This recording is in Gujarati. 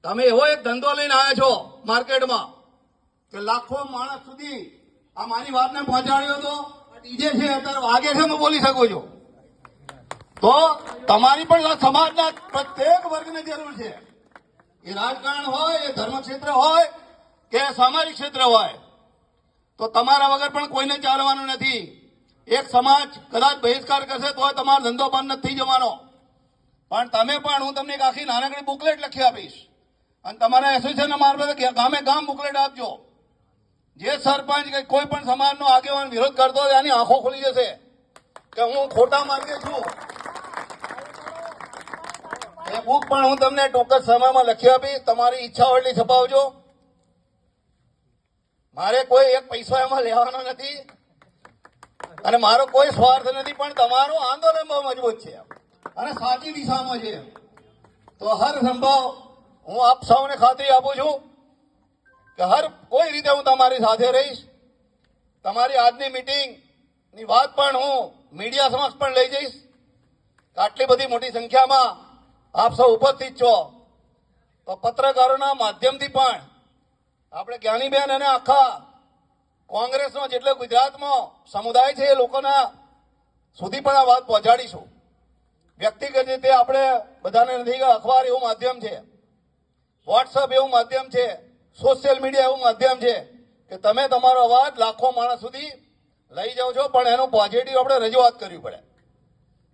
તમે એવો એક ધંધો લઈને આવ્યા છો માર્કેટમાં કે લાખો માણસ સુધી આ મારી વાતને પહોંચાડ્યો તો ડીજે છે અત્યારે વાગે છે હું બોલી શકું છું. તો તમારી પણ સમાજના પ્રત્યેક વર્ગની જરૂર છે. એ રાજકારણ હોય, એ ધર્મ ક્ષેત્ર હોય કે સામાજિક ક્ષેત્ર હોય, તો તમારા વગર પણ કોઈને ચાલવાનું નથી. એક સમાજ કદાચ બહિષ્કાર કરશે તો તમારો ધંધો બંધ નથી જવાનો. પણ તમે પણ હું તમને એક આખી નાનકડી બુકલેટ લખી આપીશ અને તમારા એસોસિએશન મારફતે ગામે ગામ બુકલેટ આપજો. જે સરપંચ કે કોઈ પણ સમાજનો આગેવાન વિરોધ કરતો હોય એની આંખો ખુલી જશે કે હું ખોટા માર્ગે છું. એ બુક પણ હું તમને ચોક્કસ સમયમાં લખી આપીશ. તમારી ઈચ્છા હોય એટલી છપાવજો. મારે કોઈ એક પૈસો એમાં લેવાનો નથી અને મારો કોઈ સ્વાર્થ નથી, પણ તમારું આંદોલન બહુ મજબૂત છે અને સાચી દિશામાં છે. તો હર સંભવ હું આપ સૌને ખાતરી આપું છું કે હર કોઈ રીતે હું તમારી સાથે રહીશ. તમારી આજની મીટિંગની વાત પણ હું મીડિયા સમક્ષ પણ લઈ જઈશ. આટલી બધી મોટી સંખ્યામાં આપ સૌ ઉપસ્થિત છો, તો પત્રકારોના માધ્યમથી પણ આપણે જ્ઞાનીબેન અને આખા કોંગ્રેસનો જેટલો ગુજરાતમાં સમુદાય છે એ લોકોના સુધી પણ આ વાત પહોંચાડીશું. વ્યક્તિગત રીતે આપણે બધાને નથી, અખબાર એવું માધ્યમ છે, વોટ્સઅપ એવું માધ્યમ છે, સોશિયલ મીડિયા એવું માધ્યમ છે કે તમે તમારો અવાજ લાખો માણસ સુધી લઈ જાઓ છો, પણ એનું પોઝિટિવ આપણે રજૂઆત કરવી પડે.